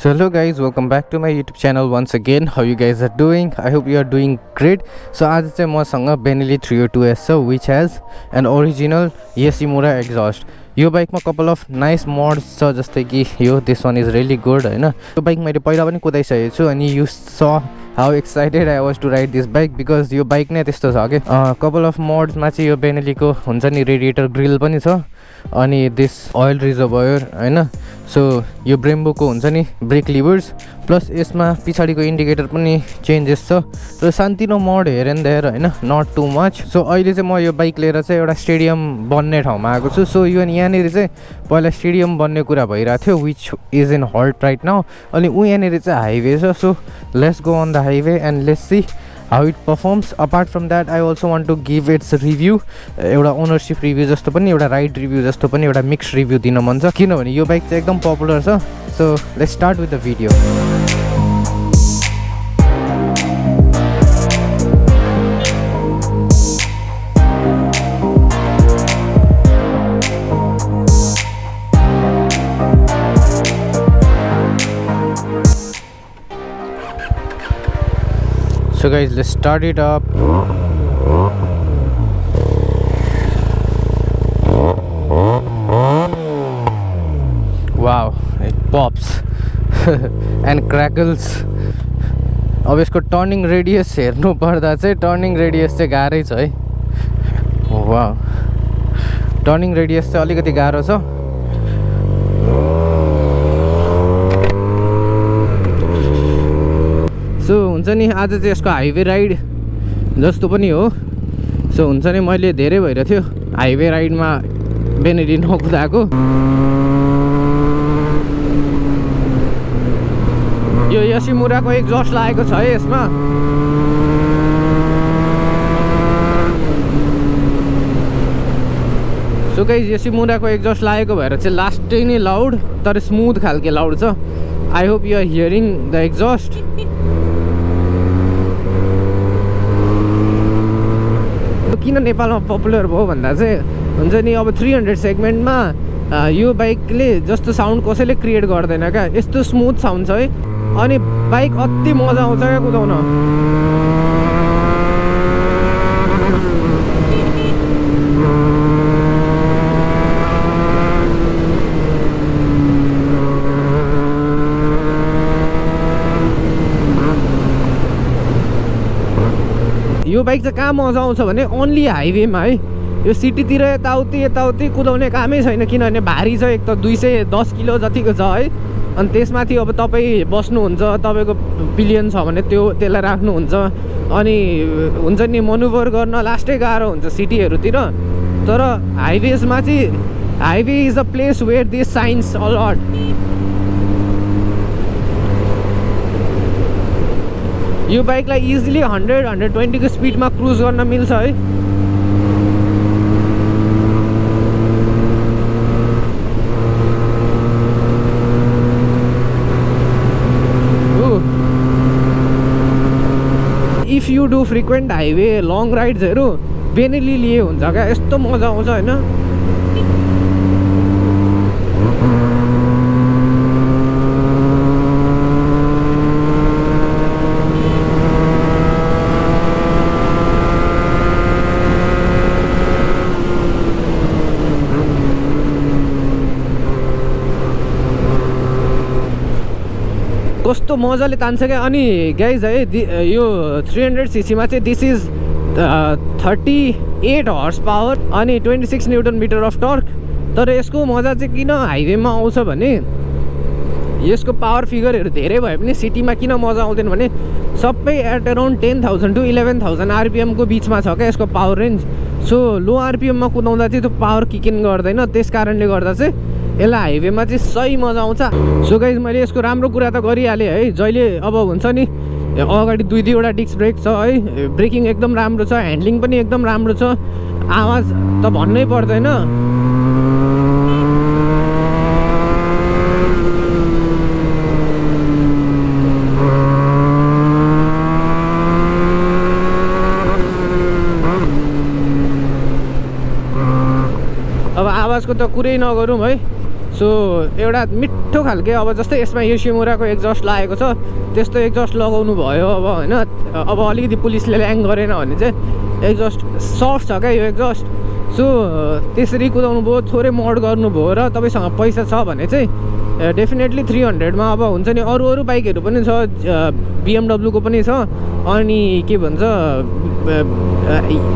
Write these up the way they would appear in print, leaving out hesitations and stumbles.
So hello guys, welcome back to my YouTube channel once again. How you guys are doing? I hope you are doing great. So आज चाहिँ मसँग Benelli 302s छ which has an original Yoshimura exhaust. यो बाइकमा couple of nice mods छ जस्तै कि यो this one is really good हैन. यो बाइक मैले पहिला पनि कुदाइसकेको छु अनि you saw how excited I was to ride this bike because यो बाइक नै त्यस्तो छ के couple of mods मा चाहिँ यो Benelli को हुन्छ नि radiator grill पनि छ अनि this oil reservoir हैन. सो यो ब्रेम्बो को हुन्छ नि ब्रेक लिभर्स प्लस यसमा पछाडीको इन्डिकेटर पनि चेन्जेस छ र सान्तिनो मोड हेयर एन्ड देयर हैन, नट टु मच. सो अहिले चाहिँ म यो बाइक लिएर चाहिँ एउटा स्टेडियम बन्ने ठाउँमा आएको छु. सो यो यहाँनिर चाहिँ पहिला स्टेडियम बन्ने कुरा भइरहेको थियो which is in halt right now. अनि यहाँनिर चाहिँ हाइवे छ. So let's go on the highway and let's see how it performs. Apart from that I also want to give its review, एउटा ओनरशिप रिभ्यू जस्तो पनि एउटा ride review जस्तो पनि एउटा मिक्स रिभ्यू दिन मन छ किनभने यो बाइक चाहिँ एकदम पपुलर छ. So let's start with the video. So guys, let's start it up. Wow, it pops and crackles. अब यसको टर्निङ रेडियस हेर्नु पर्दा चाहिँ टर्निङ रेडियस चाहिँ गाह्रै छ है. वाउ, टर्निङ रेडियस चाहिँ अलिकति गाह्रो छ. सो हुन्छ नि आज चाहिँ यसको हाइवे राइड जस्तो पनि हो. सो हुन्छ नि मैले धेरै भइरहेको थियो हाइवे राइडमा बेनेली नकुदाएको. यो योशिमुराको एक्जस्ट लागेको छ है यसमा. सो गाइस, योशिमुराको एक्जस्ट लागेको भएर चाहिँ लास्टै नै लाउड तर स्मुथ खालके लाउड छ. I hope you are hearing the exhaust. किन नेपालमा पपुलर भयो भन्दा चाहिँ हुन्छ नि अब 300 सेगमेन्टमा यो बाइकले जस्तो साउन्ड कसैले क्रिएट गर्दैन क्या. यस्तो स्मुथ साउन्ड छ है अनि बाइक अति मजा आउँछ क्या कुदाउन. यो बाइक चाहिँ कहाँ मजा आउँछ भने ओन्ली हाइवेमा है. यो सिटीतिर यताउति कुदाउने कामै छैन किनभने भारी छ. एक त 210 किलो जतिको छ है. अनि त्यसमाथि अब तपाईँ बस्नुहुन्छ, तपाईँको पिलियन छ भने त्यसलाई राख्नुहुन्छ अनि हुन्छ नि मनुभर गर्न लास्टै गाह्रो हुन्छ सिटीहरूतिर. तर हाइवेजमा चाहिँ highway is a place where this signs alert. यो बाइकलाई इजिली 100-120 को स्पिडमा क्रुज गर्न मिल्छ है. If you do frequent highway long राइड्सहरू बेनेली लिए हुन्छ क्या. यस्तो मजा आउँछ होइन. कस्तो मजाले तान्छ क्या. अनि गाइज है यो 300cc मा चाहिँ दिस इज 38 हर्स पावर अनि 26 न्युटन मिटर अफ टर्क. तर यसको मजा चाहिँ किन हाइवेमा आउँछ भने यसको पावर फिगरहरू धेरै भए पनि सिटीमा किन मजा आउँदैन भने सबै एट अराउन्ड 10,000 to 11,000 RPM को बिचमा छ क्या यसको पावर रेन्ज. सो लो RPMमा कुदाउँदा चाहिँ त्यो पावर किक इन गर्दैन. त्यस कारणले गर्दा चाहिँ यसलाई हाइवेमा चाहिँ सही मजा आउँछ. सो गाइज, मैले यसको राम्रो कुरा त गरिहालेँ है. जहिले अब हुन्छ नि अगाडि 2-2वटा डिस्क ब्रेक छ है. ब्रेकिङ एकदम राम्रो छ, ह्यान्डलिङ पनि एकदम राम्रो छ. आवाज त भन्नै पर्दैन. अब आवाजको त कुरै नगरौँ है. सो एउटा मिठो खालके अब जस्तै यसमा योसिमुराको एक्जस्ट लागेको छ त्यस्तो एक्जस्ट लगाउनु भयो अब होइन। अब अलिकति पुलिसले ल्याङ गरेन भने चाहिँ एक्जस्ट सफ्ट छ क्या यो एक्जस्ट। सो त्यसरी कुदाउनु भयो, थोरै मोड गर्नुभयो र तपाईँसँग पैसा छ भने चाहिँ डेफिनेटली 300 मा अब हुन्छ नि। अरू बाइकहरू पनि छ, BMW को पनि छ, अनि के भन्छ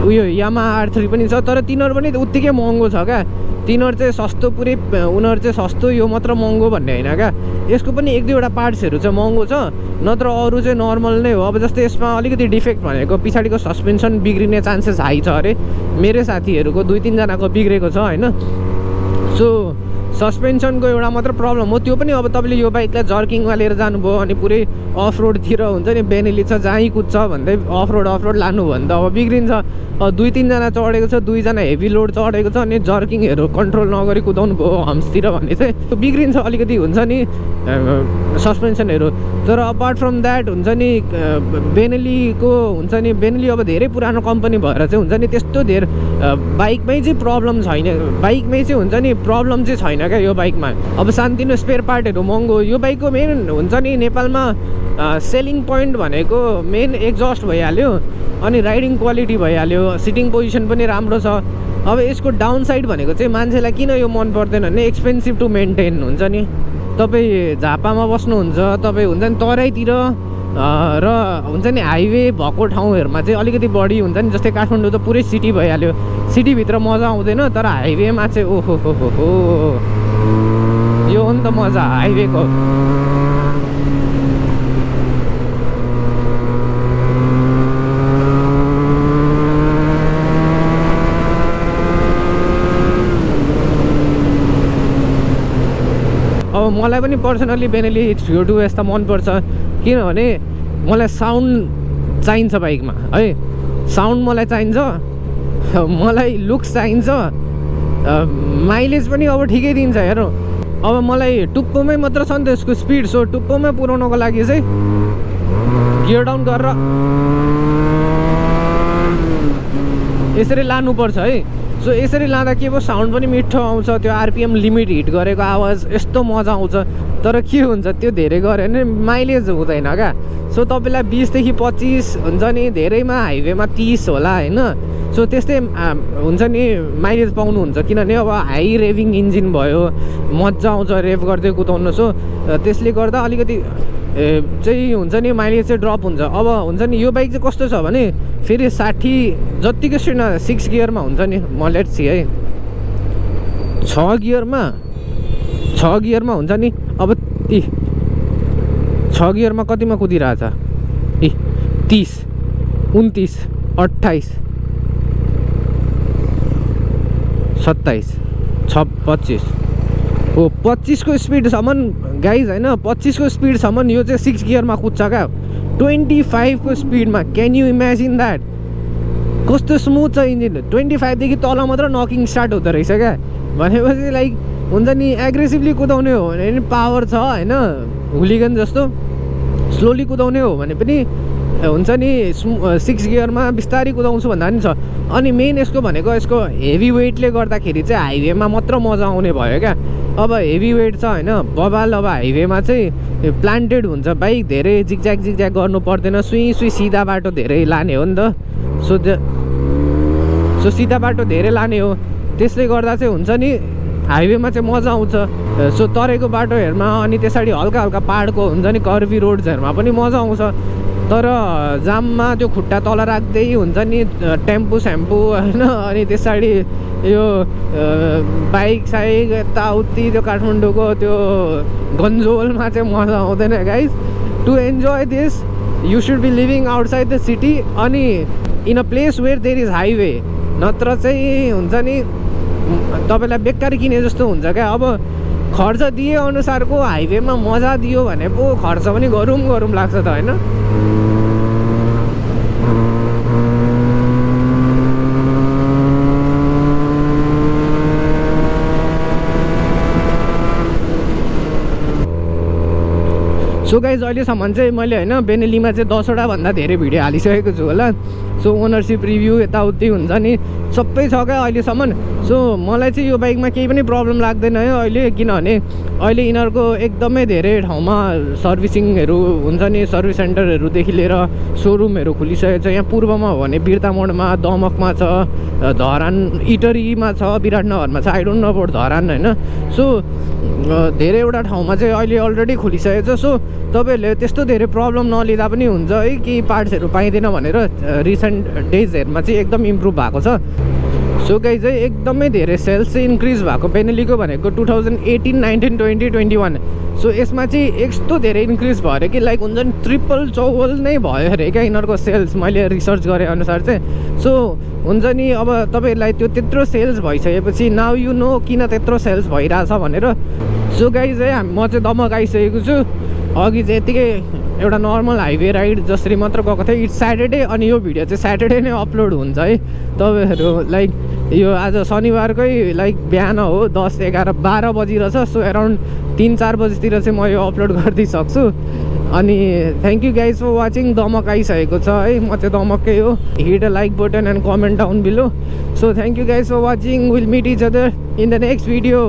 उयो यामाहा R3 पनि छ, तर तिनीहरू पनि उत्तिकै महँगो छ क्या। तिनीहरू चाहिँ सस्तो पुरै, उनीहरू चाहिँ सस्तो यो मात्र महँगो भन्ने होइन क्या। यसको पनि 1-2वटा पार्ट्सहरू चाहिँ महँगो छ, नत्र अरू चाहिँ नर्मल नै हो। अब जस्तै यसमा अलिकति डिफेक्ट भनेको पछाडिको सस्पेन्सन बिग्रिने चान्सेस हाई छ अरे। मेरै साथीहरूको 2-3 जनाको बिग्रेको छ होइन। सो सस्पेन्सनको एउटा मात्र प्रब्लम हो, त्यो पनि अब तपाईँले यो बाइकलाई जर्किङमा लिएर जानुभयो अनि पुरै अफ रोडतिर हुन्छ नि, बेनेली छ जहीँ कुद्छ भन्दै अफ रोड लानु भयो भने त अब बिग्रिन्छ। 2-3 जना चढेको छ, 2 जना हेभी लोड चढेको छ अनि जर्किङहरू कन्ट्रोल नगरी कुदाउनु भयो हम्सतिर भने चाहिँ त्यो बिग्रिन्छ अलिकति हुन्छ नि सस्पेन्सनहरू। तर अपार्ट फ्रम द्याट हुन्छ नि बेनेलीको हुन्छ नि, बेनेली अब धेरै पुरानो कम्पनी भएर चाहिँ हुन्छ नि त्यस्तो धेरै बाइकमै चाहिँ प्रब्लम छैन, बाइकमै चाहिँ हुन्छ नि प्रब्लम चाहिँ छैन क्या यो बाइकमा। अब सानोतिनो स्पेयर पार्टहरू महँगो। यो बाइकको मेन हुन्छ नि नेपालमा सेलिङ पोइन्ट भनेको मेन एक्जस्ट भइहाल्यो अनि राइडिङ क्वालिटी भइहाल्यो, सिटिङ पोजिसन पनि राम्रो छ। अब यसको डाउन साइड भनेको चाहिँ मान्छेलाई किन यो मन पर्दैन भने एक्सपेन्सिभ टु मेन्टेन हुन्छ नि। तपाईँ झापामा बस्नुहुन्छ, तपाईँ हुन्छ नि तराईतिर र हुन्छ नि हाइवे भएको ठाउँहरूमा चाहिँ अलिकति बढी हुन्छ नि। जस्तै काठमाडौँ त पुरै सिटी भइहाल्यो, सिटीभित्र मजा आउँदैन, तर हाइवेमा चाहिँ ओहो हो यो हो नि त मजा हाइवेको। अब मलाई पनि पर्सनली बेनेली 302s त मनपर्छ, किनभने मलाई साउन्ड चाहिन्छ बाइकमा है, साउन्ड मलाई चाहिन्छ, मलाई लुक्स चाहिन्छ, माइलेज पनि अब ठिकै दिन्छ हेर्नु। अब मलाई टुप्पोमै मात्र छ नि त यसको स्पिड, सो टुप्पोमै पुऱ्याउनको लागि चाहिँ गियर डाउन गरेर यसरी लानुपर्छ है। सो यसरी लाँदा के भयो साउन्ड पनि मिठो आउँछ, त्यो RPM लिमिट हिट गरेको आवाज यस्तो मजा आउँछ। तर के हुन्छ त्यो धेरै गऱ्यो भने माइलेज हुँदैन क्या। सो तपाईँलाई 20 देखि 25 हुन्छ नि, धेरैमा हाइवेमा 30 होला होइन। सो त्यस्तै हुन्छ नि माइलेज पाउनुहुन्छ, किनभने अब हाई रेभिङ इन्जिन भयो, मजा आउँछ रेभ गर्दै कुदाउनु। सो त्यसले गर्दा अलिकति चाहिँ हुन्छ नि माइलेज चाहिँ ड्रप हुन्छ। अब हुन्छ नि यो बाइक चाहिँ कस्तो छ भने फेरि 60 जत्तिकै स्पिडमा 6 गियरमा हुन्छ नि, म लेट्स सी है 6 गियरमा हुन्छ नि। अब 6 गियरमा कतिमा कुदिरहेछ 30 29 28 27 25 हो 25 को स्पिडसम्म गाइज होइन, 25 को स्पिडसम्म यो चाहिँ 6 गियरमा कुद्छ क्या 25 को स्पिडमा। Can you imagine that? कस्तो स्मुथ छ इन्जिन। 25 देखि तल मात्र नकिङ स्टार्ट हुँदो रहेछ क्या। भनेपछि लाइक हुन्छ नि एग्रेसिभली कुदाउने हो भने पनि पावर छ होइन, हुलिगन जस्तो स्लोली कुदाउने हो भने पनि हुन्छ नि 6 गियरमा बिस्तारै कुदाउँछु भन्दा पनि छ। अनि मेन यसको भनेको यसको हेभी वेटले गर्दाखेरि चाहिँ हाइवेमा मात्र मजा आउने भयो क्या। अब हेभी वेट छ होइन बबाल, अब हाइवेमा चाहिँ प्लान्टेड हुन्छ बाइक, धेरै जिगज्याग गर्नु पर्दैन, सुई सिधा बाटो धेरै लाने हो नि त। सो सिधा बाटो धेरै लाने हो, त्यसले गर्दा चाहिँ हुन्छ नि हाइवेमा चाहिँ मजा आउँछ। सो तरेको बाटोहरूमा अनि त्यसरी हल्का हल्का पाहाडको हुन्छ नि कर्भी रोड्सहरूमा पनि मजा आउँछ। तर जाममा त्यो खुट्टा तल राख्दै हुन्छ नि टेम्पो स्याम्पो होइन, अनि त्यसरी यो बाइक साइक यताउति त्यो काठमाडौँको त्यो गन्जोलमा चाहिँ मजा आउँदैन guys. To enjoy this you should be living outside the city अनि in a place where there is highway, नत्र चाहिँ हुन्छ नि तपाईँलाई बेकार किने जस्तो हुन्छ क्या। अब खर्च दिए अनुसारको हाइवेमा मजा दियो भने पो खर्च पनि गरौँ लाग्छ त होइन। सो गाइज अहिलेसम्म चाहिँ मैले होइन बेनेलीमा चाहिँ 10वटा भन्दा धेरै भिडियो हालिसकेको छु होला। सो ओनरसिप रिभ्यू यताउति हुन्छ नि सबै छ क्या अहिलेसम्म। सो मलाई चाहिँ यो बाइकमा केही पनि प्रब्लम लाग्दैन है अहिले, किनभने अहिले यिनीहरूको एकदमै धेरै ठाउँमा सर्भिसिङहरू हुन्छ नि, सर्भिस सेन्टरहरूदेखि लिएर सोरुमहरू खुलिसकेको छ। यहाँ पूर्वमा हो भने बिर्ता मोडमा, दमकमा छ, धरान इटरीमा छ, विराटनगरमा छ, I don't know about Dharan होइन। सो धेरैवटा ठाउँमा चाहिँ अहिले अलरेडी खोलिसकेको छ। सो तपाईँहरूले त्यस्तो धेरै प्रब्लम नलिँदा पनि हुन्छ है, कि पार्ट्सहरू पाइँदैन भनेर रिसेन्ट डेजहरूमा चाहिँ एकदम इम्प्रुभ भएको छ। सो गाइज चाहिँ एकदमै धेरै सेल्स चाहिँ इन्क्रिज भएको बेनेलीको भनेको 2018, 19, 20, 21। सो यसमा चाहिँ यस्तो धेरै इन्क्रिज भयो अरे कि लाइक हुन्छ नि ट्रिपल चौवल नै भयो अरे क्या यिनीहरूको सेल्स, मैले रिसर्च गरेँ अनुसार चाहिँ। सो हुन्छ नि अब तपाईँहरूलाई त्यो त्यत्रो सेल्स भइसकेपछि नाउ यु नो किन त्यत्रो सेल्स भइरहेछ भनेर। सो गाइज चाहिँ म चाहिँ दमक आइसकेको छु। अघि चाहिँ यत्तिकै एउटा नर्मल हाइवे राइड जसरी मात्र गएको थिएँ। इट्स स्याटरडे अनि यो भिडियो चाहिँ स्याटरडे नै अपलोड हुन्छ है। तपाईँहरू लाइक यो आज शनिबारकै लाइक बिहान हो 10, 11, 12 बजिरहेछ। सो एराउन्ड 3-4 बजीतिर चाहिँ म यो अपलोड गरिदिइसक्छु। अनि thank you guys for watching. Damak आइसकेको छ है, म चाहिँ दमकै हो। Hit a like button and comment down below. So thank you guys for watching. Will meet each other in the next video.